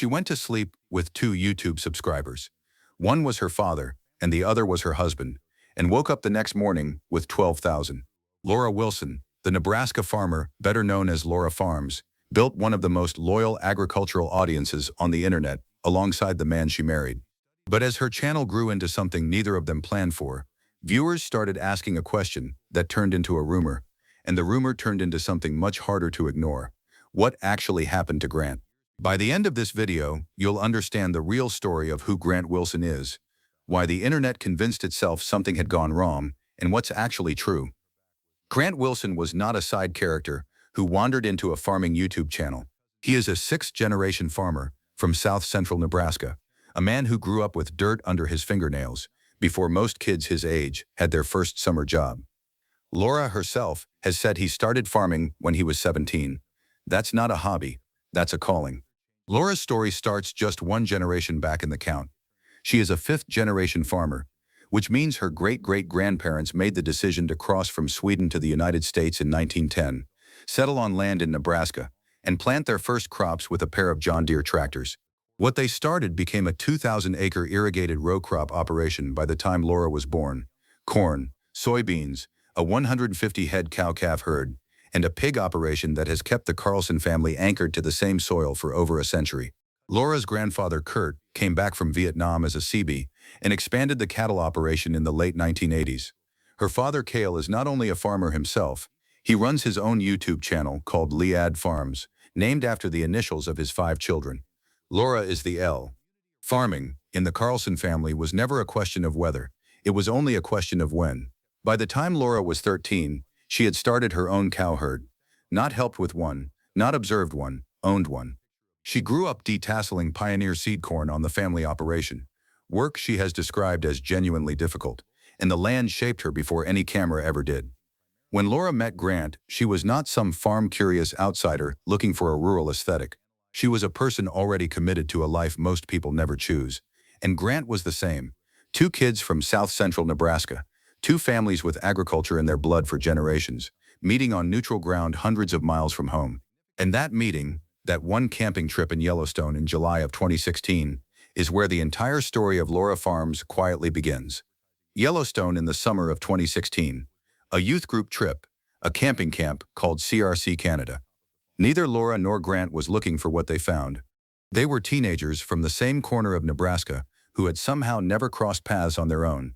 She went to sleep with 2 YouTube subscribers. One was her father, and the other was her husband, and woke up the next morning with 12,000. Laura Wilson, the Nebraska farmer, better known as Laura Farms, built one of the most loyal agricultural audiences on the internet alongside the man she married. But as her channel grew into something neither of them planned for, viewers started asking a question that turned into a rumor, and the rumor turned into something much harder to ignore. What actually happened to Grant? By the end of this video, you'll understand the real story of who Grant Wilson is, why the internet convinced itself something had gone wrong, and what's actually true. Grant Wilson was not a side character who wandered into a farming YouTube channel. He is a 6th-generation farmer from south-central Nebraska, a man who grew up with dirt under his fingernails before most kids his age had their first summer job. Laura herself has said he started farming when he was 17. That's not a hobby, that's a calling. Laura's story starts just 1 generation back in the count. She is a 5th-generation farmer, which means her great-great-grandparents made the decision to cross from Sweden to the United States in 1910, settle on land in Nebraska, and plant their first crops with a pair of John Deere tractors. What they started became a 2,000-acre irrigated row crop operation by the time Laura was born: corn, soybeans, a 150-head cow-calf herd, and a pig operation that has kept the Carlson family anchored to the same soil for over a century. Laura's grandfather, Kurt, came back from Vietnam as a Seabee and expanded the cattle operation in the late 1980s. Her father, Cale, is not only a farmer himself, he runs his own YouTube channel called Relied Farms, named after the initials of his 5 children. Laura is the L. Farming, in the Carlson family, was never a question of whether, it was only a question of when. By the time Laura was 13, she had started her own cow herd. Not helped with one, not observed one, owned one. She grew up detasseling Pioneer seed corn on the family operation, work she has described as genuinely difficult, and the land shaped her before any camera ever did. When Laura met Grant, she was not some farm-curious outsider looking for a rural aesthetic. She was a person already committed to a life most people never choose. And Grant was the same. 2 kids from south-central Nebraska, 2 families with agriculture in their blood for generations, meeting on neutral ground hundreds of miles from home. And that meeting, that one camping trip in Yellowstone in July of 2016, is where the entire story of Laura Farms quietly begins. Yellowstone in the summer of 2016. A youth group trip, a camping camp called CRC Canada. Neither Laura nor Grant was looking for what they found. They were teenagers from the same corner of Nebraska who had somehow never crossed paths on their own.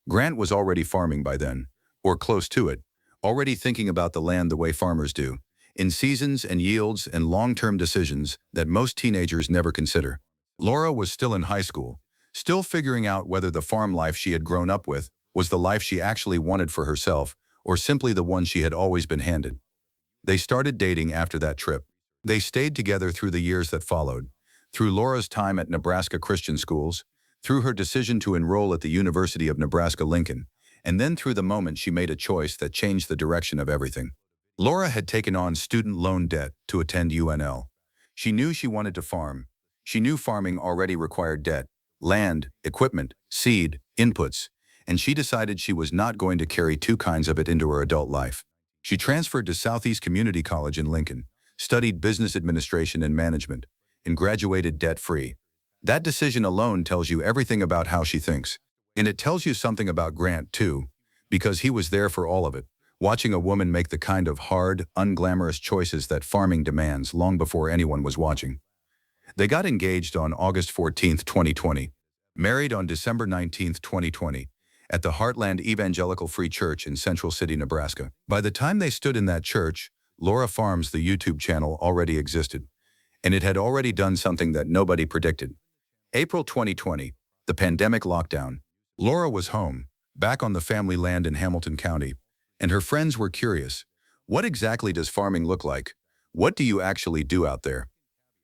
Grant was already farming by then, or close to it, already thinking about the land the way farmers do, in seasons and yields and long-term decisions that most teenagers never consider. Laura was still in high school, still figuring out whether the farm life she had grown up with was the life she actually wanted for herself, or simply the one she had always been handed. They started dating after that trip. They stayed together through the years that followed, through Laura's time at Nebraska Christian schools, through her decision to enroll at the University of Nebraska-Lincoln, and then through the moment she made a choice that changed the direction of everything. Laura had taken on student loan debt to attend UNL. She knew she wanted to farm. She knew farming already required debt, land, equipment, seed, inputs, and she decided she was not going to carry 2 kinds of it into her adult life. She transferred to Southeast Community College in Lincoln, studied business administration and management, and graduated debt-free. That decision alone tells you everything about how she thinks. And it tells you something about Grant, too, because he was there for all of it, watching a woman make the kind of hard, unglamorous choices that farming demands long before anyone was watching. They got engaged on August 14, 2020, married on December 19, 2020, at the Heartland Evangelical Free Church in Central City, Nebraska. By the time they stood in that church, Laura Farms, the YouTube channel, already existed, and it had already done something that nobody predicted. April 2020, the pandemic lockdown. Laura was home, back on the family land in Hamilton County, and her friends were curious. What exactly does farming look like? What do you actually do out there?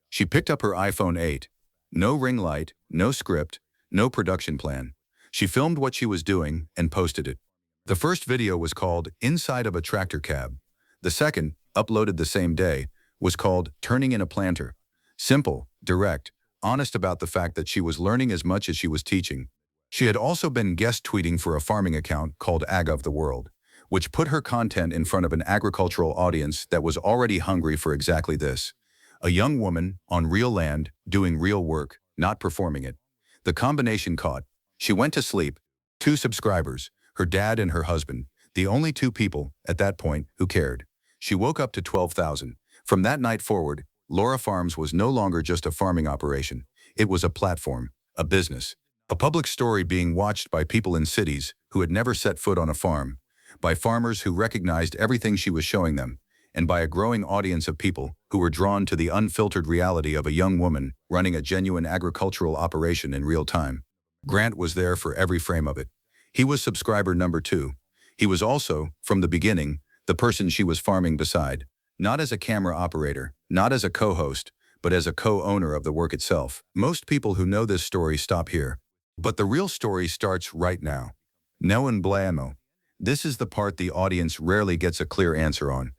She picked up her iPhone 8. No ring light, no script, no production plan. She filmed what she was doing and posted it. The first video was called Inside of a Tractor Cab. The second, uploaded the same day, was called Turning in a Planter. Simple, direct, honest about the fact that she was learning as much as she was teaching. She had also been guest tweeting for a farming account called Ag of the World, which put her content in front of an agricultural audience that was already hungry for exactly this: A young woman, on real land, doing real work, not performing it. The combination caught. She went to sleep. 2 subscribers, her dad and her husband, the only 2 people, at that point, who cared. She woke up to 12,000. From that night forward, Laura Farms was no longer just a farming operation. It was a platform, a business, a public story being watched by people in cities who had never set foot on a farm, by farmers who recognized everything she was showing them, and by a growing audience of people who were drawn to the unfiltered reality of a young woman running a genuine agricultural operation in real time. Grant was there for every frame of it. He was subscriber number 2. He was also, from the beginning, the person she was farming beside, not as a camera operator, not as a co-host, but as a co-owner of the work itself. Most people who know this story stop here. But the real story starts right now. No emblemo. This is the part the audience rarely gets a clear answer on.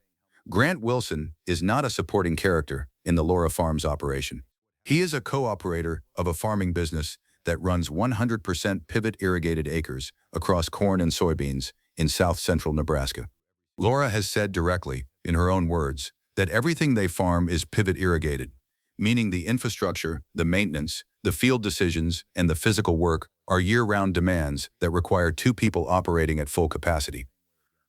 Grant Wilson is not a supporting character in the Laura Farms operation. He is a co-operator of a farming business that runs 100% pivot irrigated acres across corn and soybeans in south-central Nebraska. Laura has said directly, in her own words, that everything they farm is pivot irrigated, meaning the infrastructure, the maintenance, the field decisions, and the physical work are year-round demands that require 2 people operating at full capacity.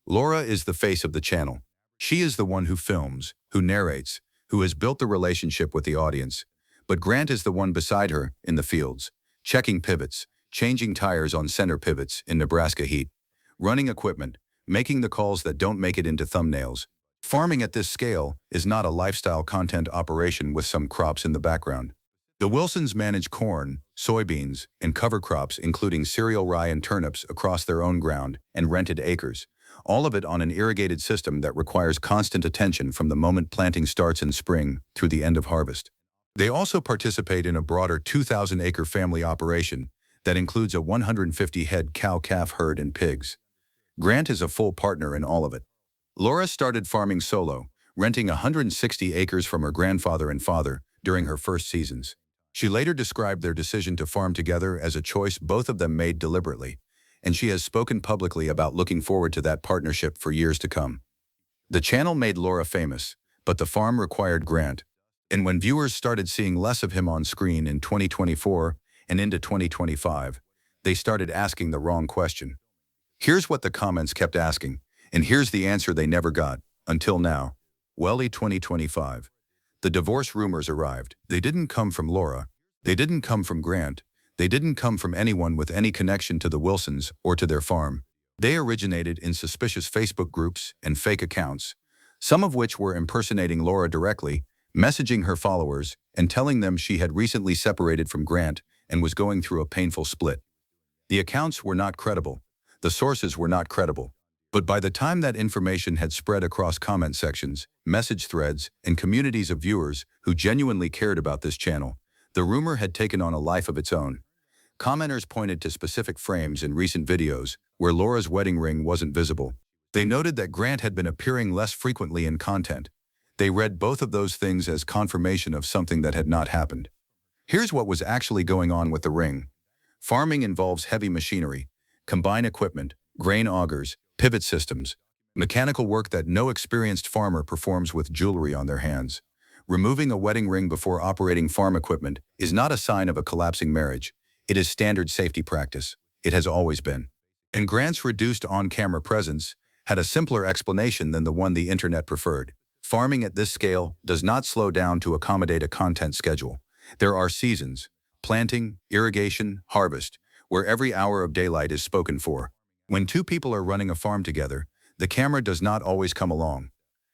Laura is the face of the channel. She is the one who films, who narrates, who has built the relationship with the audience. But Grant is the one beside her in the fields, checking pivots, changing tires on center pivots in Nebraska heat, running equipment, making the calls that don't make it into thumbnails. Farming at this scale is not a lifestyle content operation with some crops in the background. The Wilsons manage corn, soybeans, and cover crops including cereal rye and turnips across their own ground and rented acres, all of it on an irrigated system that requires constant attention from the moment planting starts in spring through the end of harvest. They also participate in a broader 2,000-acre family operation that includes a 150-head cow-calf herd and pigs. Grant is a full partner in all of it. Laura started farming solo, renting 160 acres from her grandfather and father during her first seasons. She later described their decision to farm together as a choice both of them made deliberately, and she has spoken publicly about looking forward to that partnership for years to come. The channel made Laura famous, but the farm required Grant. And when viewers started seeing less of him on screen in 2024 and into 2025, they started asking the wrong question. Here's what the comments kept asking, and here's the answer they never got, until now. Welly 2025. The divorce rumors arrived. They didn't come from Laura. They didn't come from Grant. They didn't come from anyone with any connection to the Wilsons or to their farm. They originated in suspicious Facebook groups and fake accounts, some of which were impersonating Laura directly, messaging her followers and telling them she had recently separated from Grant and was going through a painful split. The accounts were not credible. The sources were not credible. But by the time that information had spread across comment sections, message threads, and communities of viewers who genuinely cared about this channel, the rumor had taken on a life of its own. Commenters pointed to specific frames in recent videos where Laura's wedding ring wasn't visible. They noted that Grant had been appearing less frequently in content. They read both of those things as confirmation of something that had not happened. Here's what was actually going on with the ring. Farming involves heavy machinery, combine equipment, grain augers, pivot systems, mechanical work that no experienced farmer performs with jewelry on their hands. Removing a wedding ring before operating farm equipment is not a sign of a collapsing marriage. It is standard safety practice. It has always been. And Grant's reduced on-camera presence had a simpler explanation than the one the internet preferred. Farming at this scale does not slow down to accommodate a content schedule. There are seasons, planting, irrigation, harvest, where every hour of daylight is spoken for. When 2 people are running a farm together, the camera does not always come along.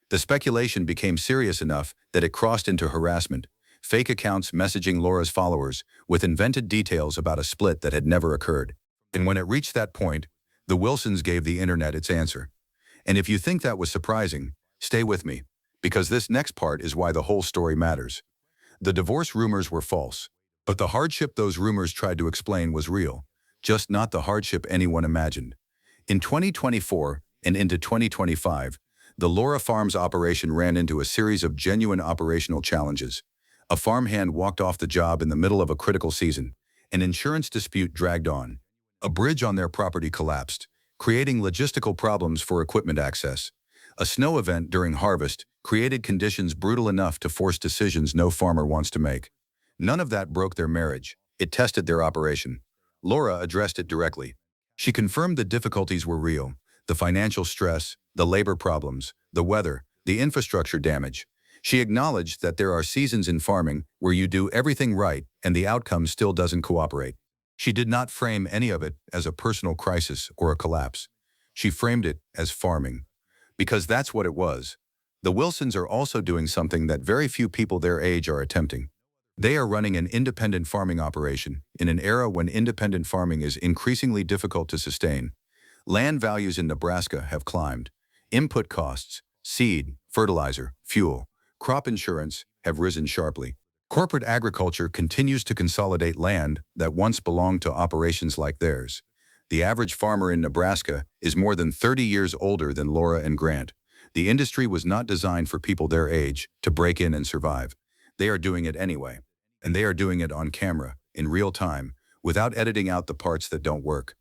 The speculation became serious enough that it crossed into harassment, fake accounts messaging Laura's followers with invented details about a split that had never occurred. And when it reached that point, the Wilsons gave the internet its answer. And if you think that was surprising, stay with me, because this next part is why the whole story matters. The divorce rumors were false, but the hardship those rumors tried to explain was real, just not the hardship anyone imagined. In 2024 and into 2025, the Laura Farms operation ran into a series of genuine operational challenges. A farmhand walked off the job in the middle of a critical season. An insurance dispute dragged on. A bridge on their property collapsed, creating logistical problems for equipment access. A snow event during harvest created conditions brutal enough to force decisions no farmer wants to make. None of that broke their marriage. It tested their operation. Laura addressed it directly. She confirmed the difficulties were real, the financial stress, the labor problems, the weather, the infrastructure damage. She acknowledged that there are seasons in farming where you do everything right and the outcome still doesn't cooperate. She did not frame any of it as a personal crisis or a collapse. She framed it as farming. Because that's what it was. The Wilsons are also doing something that very few people their age are attempting. They are running an independent farming operation in an era when independent farming is increasingly difficult to sustain. Land values in Nebraska have climbed. Input costs, seed, fertilizer, fuel, crop insurance have risen sharply. Corporate agriculture continues to consolidate land that once belonged to operations like theirs. The average farmer in Nebraska is more than 30 years older than Laura and Grant. The industry was not designed for people their age to break in and survive. They are doing it anyway. And they are doing it on camera, in real time, without editing out the parts that don't work.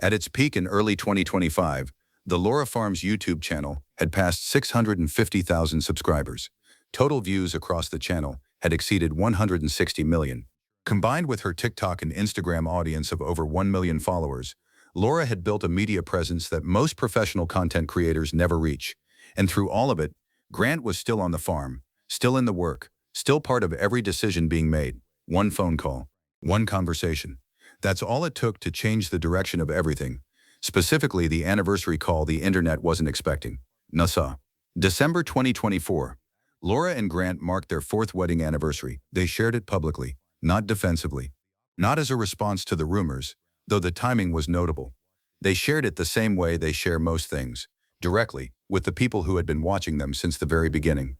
At its peak in early 2025, the Laura Farms YouTube channel had passed 650,000 subscribers. Total views across the channel had exceeded 160 million. Combined with her TikTok and Instagram audience of over 1 million followers, Laura had built a media presence that most professional content creators never reach. And through all of it, Grant was still on the farm, still in the work, still part of every decision being made. One phone call, one conversation. That's all it took to change the direction of everything. Specifically, the anniversary call the internet wasn't expecting. NASA. December 2024. Laura and Grant marked their 4th wedding anniversary. They shared it publicly, not defensively. Not as a response to the rumors, though the timing was notable. They shared it the same way they share most things, directly, with the people who had been watching them since the very beginning.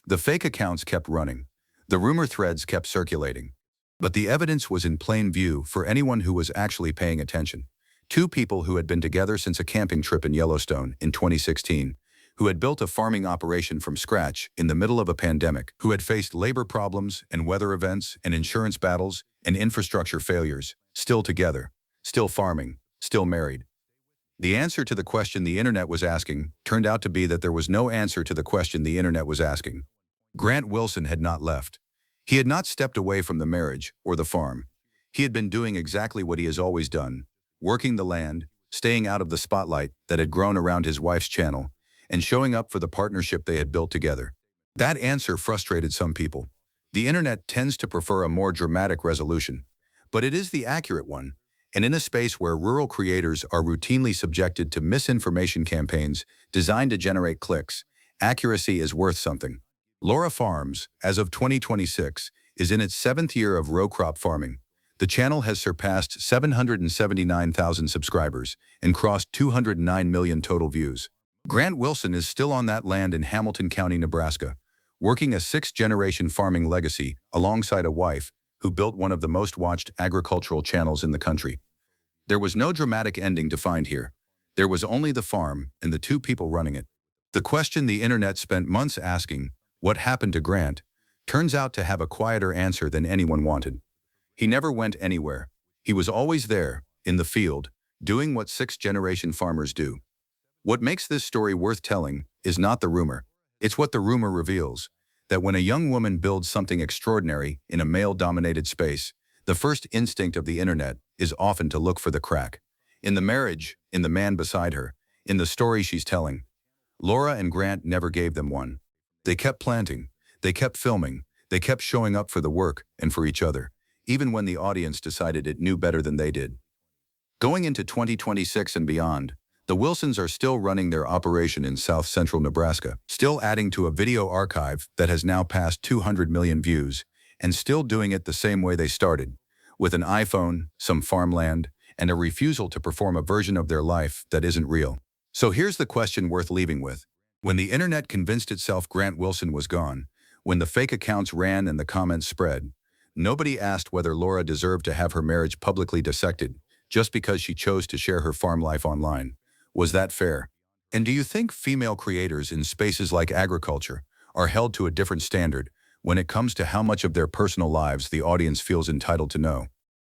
The fake accounts kept running. The rumor threads kept circulating. But the evidence was in plain view for anyone who was actually paying attention. 2 people who had been together since a camping trip in Yellowstone in 2016, who had built a farming operation from scratch in the middle of a pandemic, who had faced labor problems and weather events and insurance battles and infrastructure failures, still together, still farming, still married. The answer to the question the internet was asking turned out to be that there was no answer to the question the internet was asking. Grant Wilson had not left. He had not stepped away from the marriage or the farm. He had been doing exactly what he has always done, working the land, staying out of the spotlight that had grown around his wife's channel, and showing up for the partnership they had built together. That answer frustrated some people. The internet tends to prefer a more dramatic resolution, but it is the accurate one, and in a space where rural creators are routinely subjected to misinformation campaigns designed to generate clicks, accuracy is worth something. Laura Farms, as of 2026, is in its 7th year of row crop farming. The channel has surpassed 779,000 subscribers and crossed 209 million total views. Grant Wilson is still on that land in Hamilton County, Nebraska, working a 6th-generation farming legacy alongside a wife who built one of the most watched agricultural channels in the country. There was no dramatic ending to find here. There was only the farm and the 2 people running it. The question the internet spent months asking, what happened to Grant, turns out to have a quieter answer than anyone wanted. He never went anywhere. He was always there, in the field, doing what 6th-generation farmers do. What makes this story worth telling is not the rumor. It's what the rumor reveals, that when a young woman builds something extraordinary in a male-dominated space, the first instinct of the internet is often to look for the crack. In the marriage, in the man beside her, in the story she's telling. Laura and Grant never gave them one. They kept planting, they kept filming, they kept showing up for the work and for each other, even when the audience decided it knew better than they did. Going into 2026 and beyond, the Wilsons are still running their operation in south-central Nebraska, still adding to a video archive that has now passed 200 million views, and still doing it the same way they started, with an iPhone, some farmland, and a refusal to perform a version of their life that isn't real. So here's the question worth leaving with. When the internet convinced itself Grant Wilson was gone, when the fake accounts ran and the comments spread, nobody asked whether Laura deserved to have her marriage publicly dissected just because she chose to share her farm life online. Was that fair? And do you think female creators in spaces like agriculture are held to a different standard when it comes to how much of their personal lives the audience feels entitled to know?